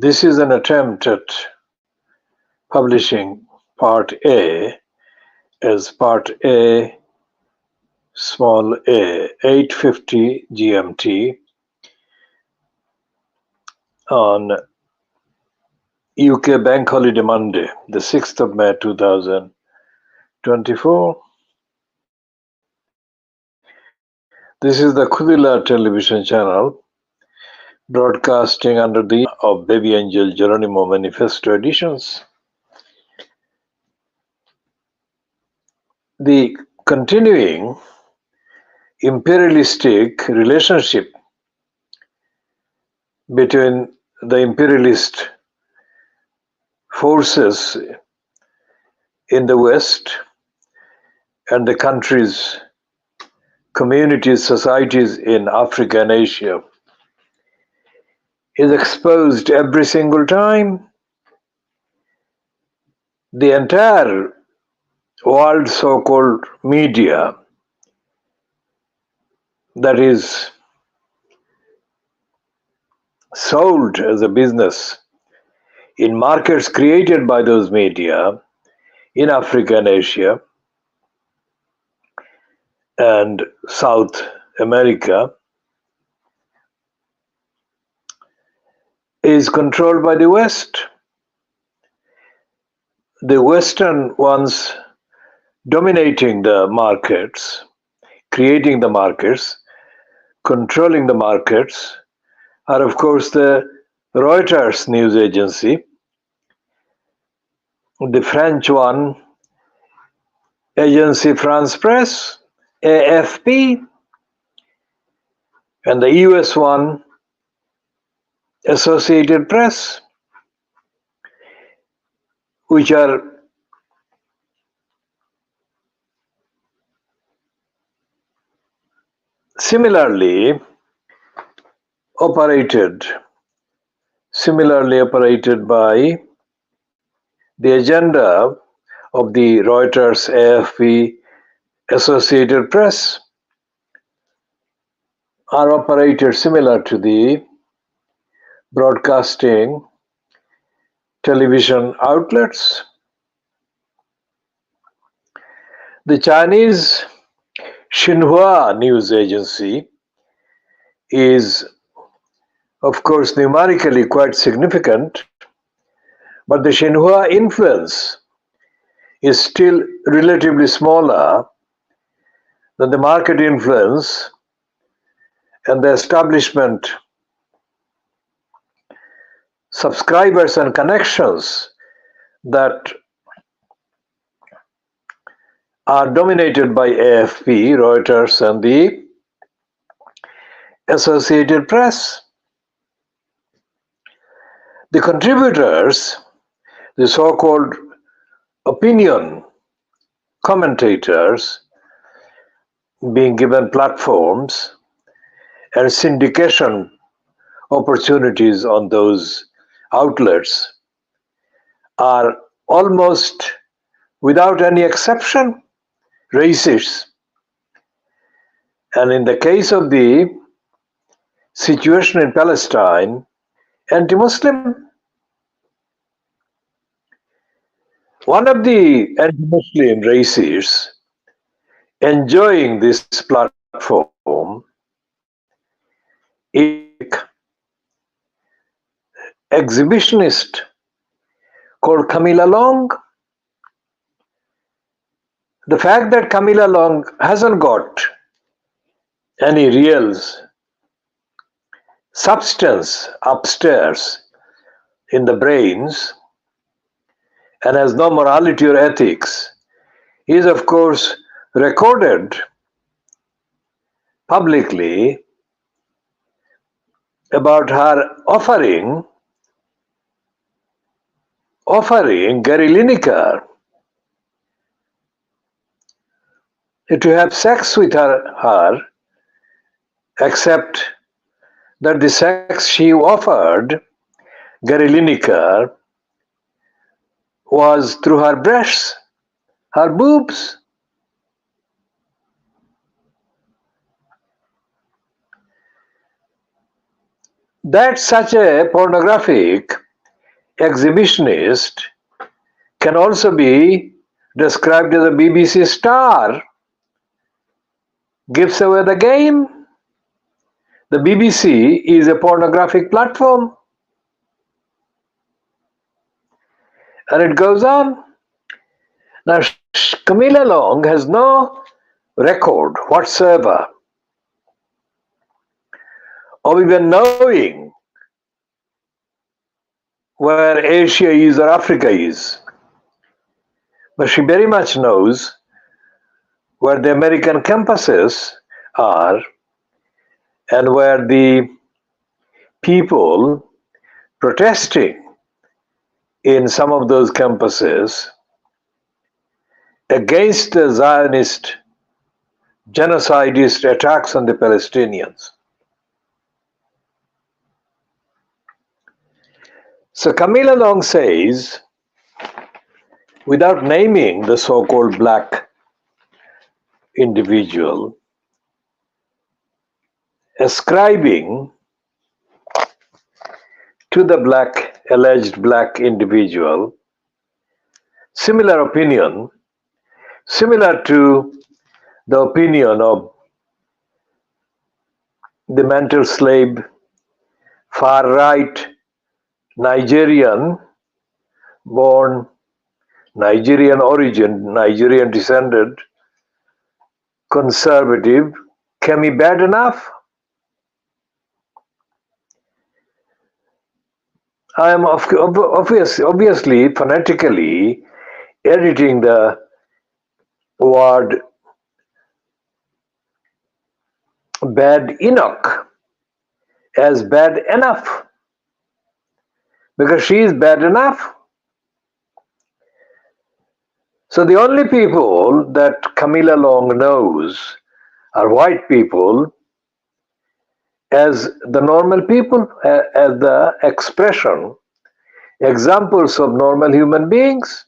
This is an attempt at publishing part A as part A small a 8:50 GMT on UK Bank Holiday Monday, the 6th of May 2024. This is the KhoodeelaarTV Television Channel, broadcasting under the of Baby Angel Geronimo Manifesto editions. The continuing imperialistic relationship between the imperialist forces in the West and the countries, communities, societies in Africa and Asia is exposed every single time. The entire world so-called media, that is sold as a business in markets created by those media in Africa and Asia and South America, is controlled by the West. The Western ones dominating the markets, creating the markets, controlling the markets, are of course the Reuters news agency, the French one, Agency France Presse, AFP, and the US one, Associated Press, which are similarly operated by the agenda of the Reuters, AFP, Associated Press, are operated similar to the broadcasting television outlets. The Chinese Xinhua news agency is, of course, numerically quite significant, but the Xinhua influence is still relatively smaller than the market influence and the establishment subscribers and connections that are dominated by AFP, Reuters, and the Associated Press. The contributors, the so-called opinion commentators, being given platforms and syndication opportunities on those outlets, are almost without any exception racist. And in the case of the situation in Palestine, anti-Muslim. One of the anti-Muslim racists enjoying this platform is exhibitionist called Camilla Long. The fact that Camilla Long hasn't got any real substance upstairs in the brains and has no morality or ethics is of course recorded publicly about her offering Gary Lineker to have sex with her, except that the sex she offered Gary Lineker was through her breasts, her boobs. That such a pornographic exhibitionist can also be described as a BBC star. Gives away the game. The BBC is a pornographic platform. And it goes on. Now, Camilla Long has no record whatsoever of even knowing where Asia is or Africa is. But she very much knows where the American campuses are and where the people protesting in some of those campuses against the Zionist genocidist attacks on the Palestinians. So Camilla Long says, without naming the so-called black individual, ascribing to the alleged black individual similar opinion, similar to the opinion of the mental slave, far-right Nigerian, born Nigerian origin, Nigerian descended, conservative, Kemi bad enough? I am obviously phonetically editing the word bad enough as bad enough, because she is bad enough. So the only people that Camilla Long knows are white people as the normal people, as the expression, examples of normal human beings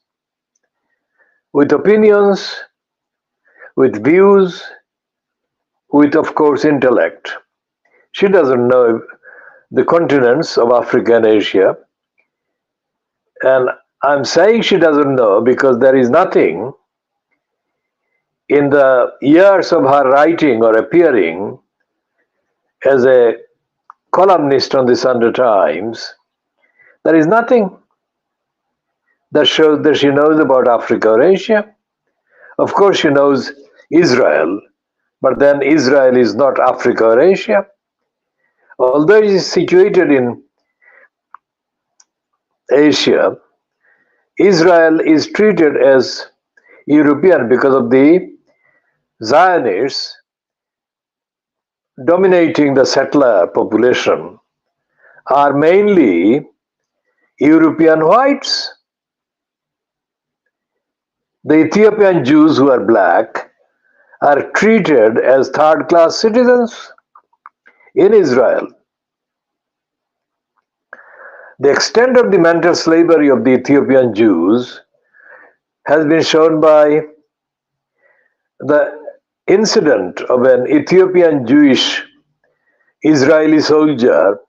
with opinions, with views, with, of course, intellect. She doesn't know the continents of Africa and Asia. And I'm saying she doesn't know because there is nothing in the years of her writing or appearing as a columnist on the Sunday Times, there is nothing that shows that she knows about Africa or Asia. Of course, she knows Israel, but then Israel is not Africa or Asia. Although it is situated in Asia, Israel is treated as European because of the Zionists dominating the settler population are mainly European whites. The Ethiopian Jews who are black are treated as third-class citizens in Israel. The extent of the mental slavery of the Ethiopian Jews has been shown by the incident of an Ethiopian Jewish Israeli soldier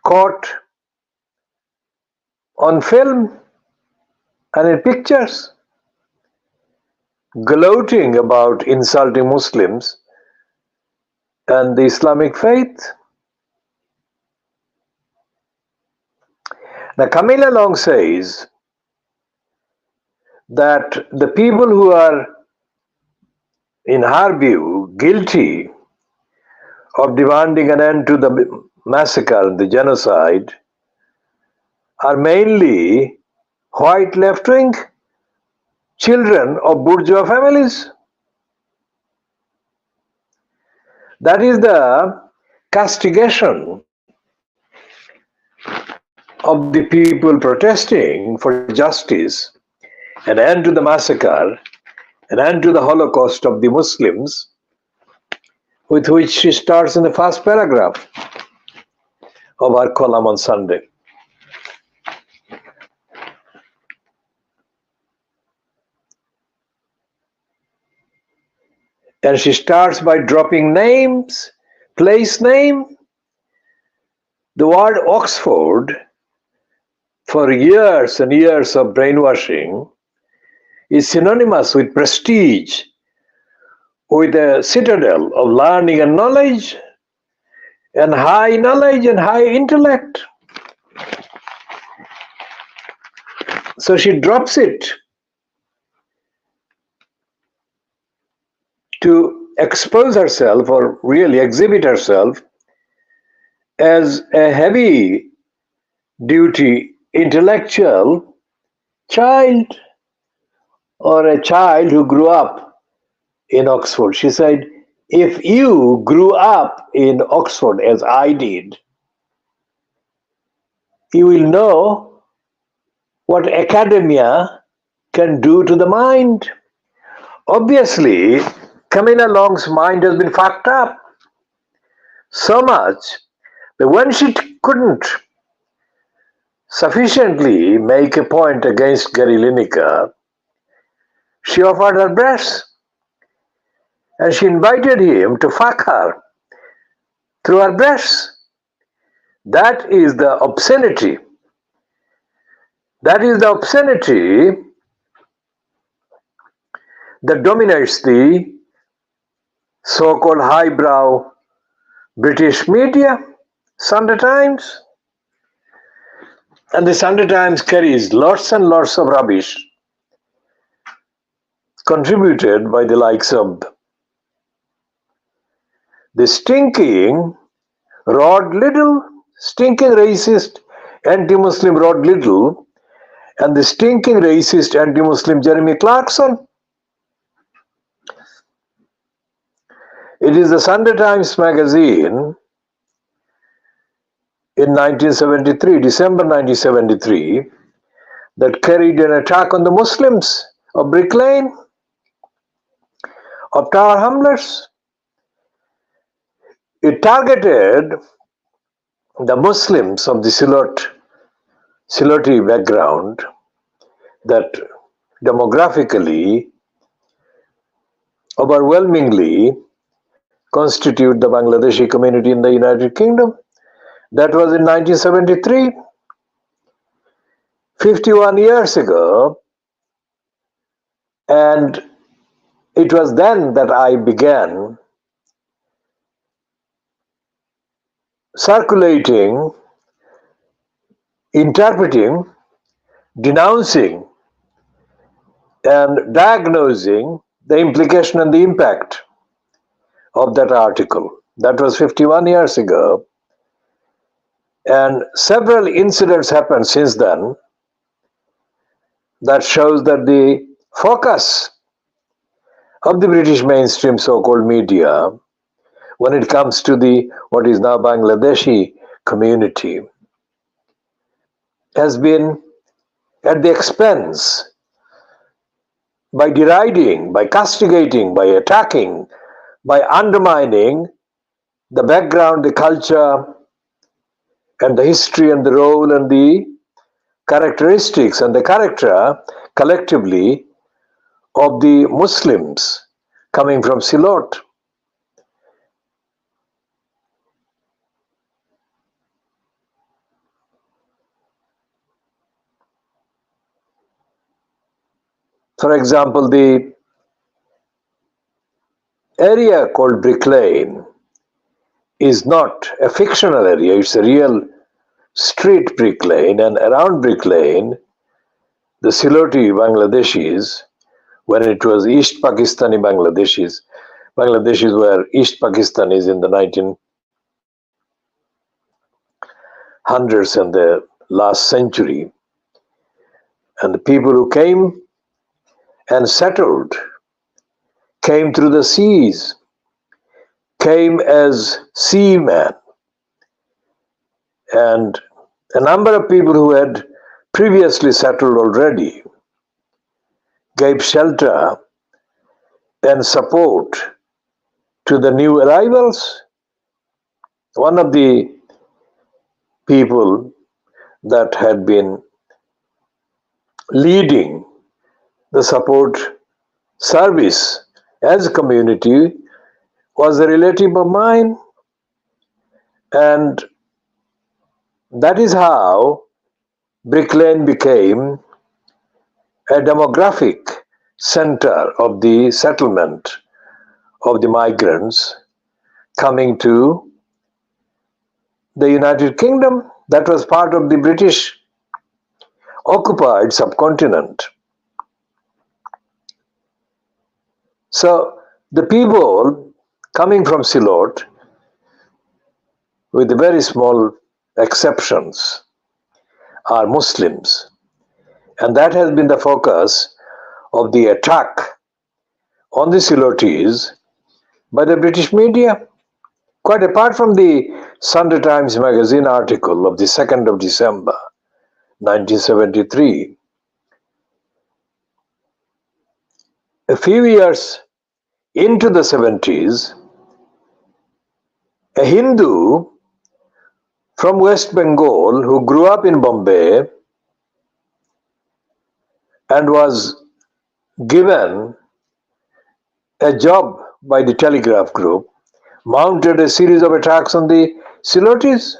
caught on film and in pictures, gloating about insulting Muslims and the Islamic faith. Now, Camilla Long says that the people who are, in her view, guilty of demanding an end to the massacre and the genocide are mainly white left-wing children of bourgeois families. That is the castigation of the people protesting for justice, an end to the massacre, an end to the Holocaust of the Muslims, with which she starts in the first paragraph of our column on Sunday. And she starts by dropping names, place name. The word Oxford, for years and years of brainwashing, is synonymous with prestige, with a citadel of learning and knowledge, and high intellect. So she drops it to expose herself or really exhibit herself as a heavy duty intellectual child, or a child who grew up in Oxford. She said, if you grew up in Oxford as I did, you will know what academia can do to the mind. Obviously, Camilla Long's mind has been fucked up so much that when she couldn't sufficiently make a point against Gary Lineker, she offered her breasts and she invited him to fuck her through her breasts. That is the obscenity. That is the obscenity that dominates the so-called highbrow British media, Sunday Times. And the Sunday Times carries lots and lots of rubbish contributed by the likes of the stinking Rod Liddell, stinking racist anti-Muslim Rod Liddell, and the stinking racist anti-Muslim Jeremy Clarkson. It is the Sunday Times magazine in 1973, December 1973, that carried an attack on the Muslims of Brick Lane, of Tower Hamlets. It targeted the Muslims of the Siloti background that demographically, overwhelmingly constitute the Bangladeshi community in the United Kingdom. That was in 1973, 51 years ago, and it was then that I began circulating, interpreting, denouncing, and diagnosing the implication and the impact of that article. That was 51 years ago. And several incidents happened since then that shows that the focus of the British mainstream so-called media when it comes to the what is now Bangladeshi community has been at the expense, by deriding, by castigating, by attacking, by undermining the background, the culture, and the history and the role and the characteristics and the character collectively of the Muslims coming from Silot. For example, the area called Brick Lane is not a fictional area, it's a real street Brick Lane, and around Brick Lane, the Siloti Bangladeshis, when it was East Pakistani Bangladeshis were East Pakistanis in the 1900s and the last century, and the people who came and settled came through the seas, came as seamen, and a number of people who had previously settled already gave shelter and support to the new arrivals. One of the people that had been leading the support service as a community was a relative of mine, and that is how Brick Lane became a demographic center of the settlement of the migrants coming to the United Kingdom. That was part of the British occupied subcontinent. So the people coming from Silot, with very small exceptions, are Muslims. And that has been the focus of the attack on the Silotis by the British media. Quite apart from the Sunday Times magazine article of the 2nd of December 1973, a few years into the 70s, a Hindu from West Bengal who grew up in Bombay and was given a job by the Telegraph Group mounted a series of attacks on the Silotis.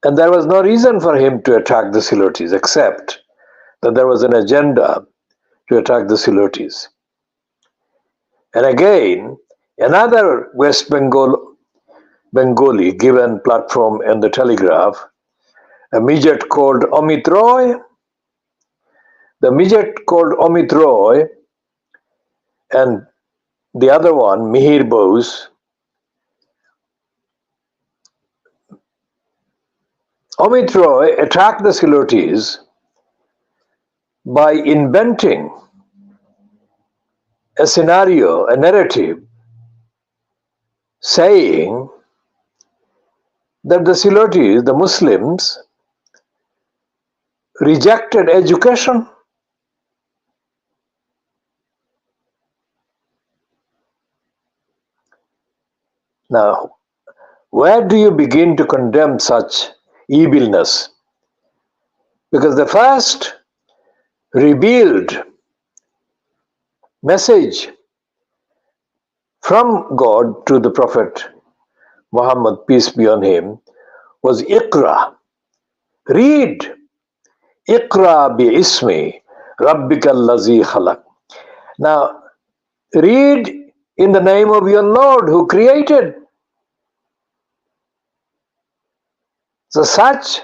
And there was no reason for him to attack the Silotis except that there was an agenda to attack the Silotis. And again, another West Bengali given platform in the Telegraph, a midget called Amit Roy. The midget called Amit Roy and the other one, Mihir Bose, Amit Roy attacked the Silotis by inventing a scenario, a narrative, saying that the Silotis, the Muslims, rejected education. Now, where do you begin to condemn such evilness? Because the first revealed message from God to the Prophet Muhammad, peace be on him, was Iqra. Read. Iqra bi ismi rabbika allazi khalaq. Now, read in the name of your Lord who created. So such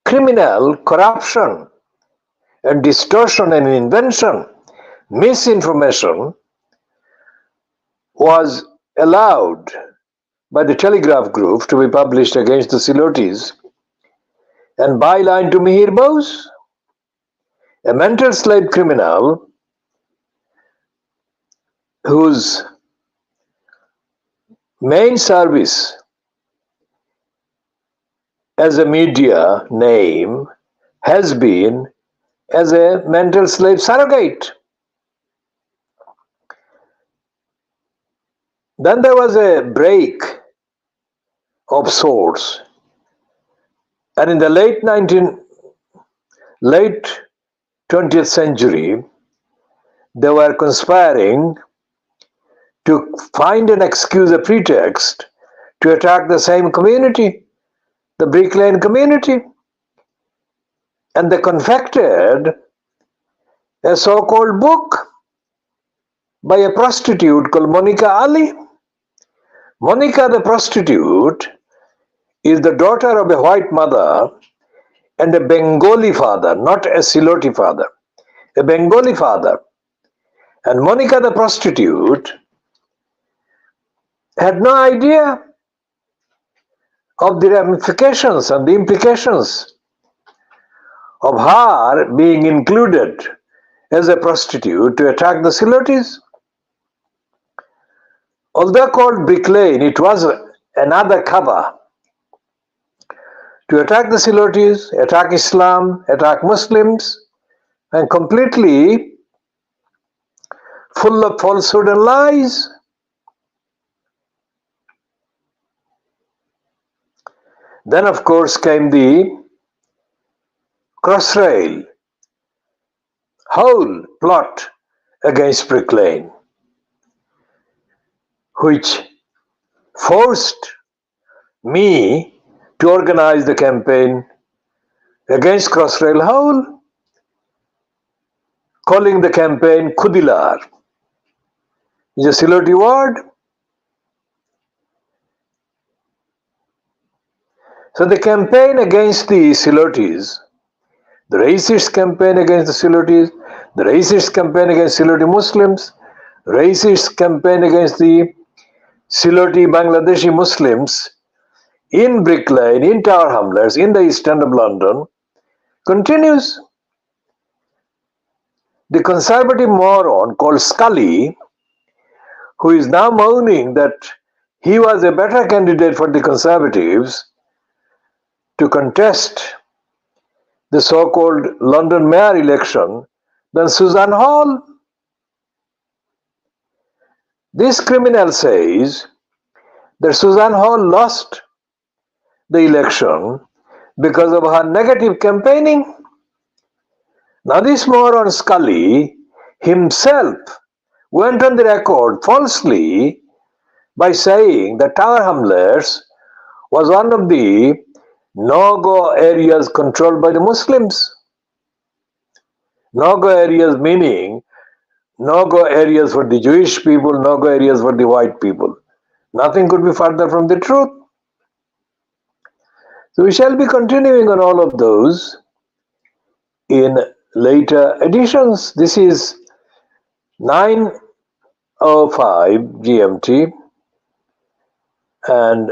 criminal corruption and distortion and invention, misinformation was allowed by the Telegraph Group to be published against the Silotis, and byline to Mihir Bose, a mental slave criminal whose main service as a media name has been as a mental slave surrogate. Then there was a break of sorts, and in the late 20th century, they were conspiring to find an excuse, a pretext, to attack the same community, the Brick Lane community. And they confected a so-called book by a prostitute called Monica Ali. Monica the prostitute is the daughter of a white mother and a Bengali father, not a Siloti father, a Bengali father. And Monica the prostitute had no idea of the ramifications and the implications of her being included as a prostitute to attack the Silotis. Although called Brick Lane, it was another cover to attack the Silotis, attack Islam, attack Muslims, and completely full of falsehood and lies. Then, of course, came the Crossrail whole plot against Brick Lane, which forced me to organize the campaign against Crossrail Hole, calling the campaign Khoodeelaar. It's a Siloti word. So the campaign against the Silotis, the racist campaign against the Silotis, the racist campaign against Siloti Muslims, racist campaign against the Siloti Bangladeshi Muslims in Brick Lane, in Tower Hamlets, in the East End of London continues. The conservative moron called Scully, who is now moaning that he was a better candidate for the Conservatives to contest the so-called London mayor election than Susan Hall. This criminal says that Susan Hall lost the election because of her negative campaigning. Now this moron Scully himself went on the record falsely by saying that Tower Hamlets was one of the no-go areas controlled by the Muslims. No-go areas meaning no-go areas for the Jewish people, no-go areas for the white people. Nothing could be further from the truth. So we shall be continuing on all of those in later editions. This is 9:05 GMT, and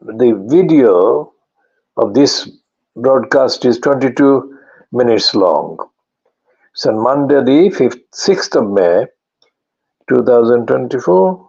the video of this broadcast is 22 minutes long. It's on Monday the 6th of May 2024.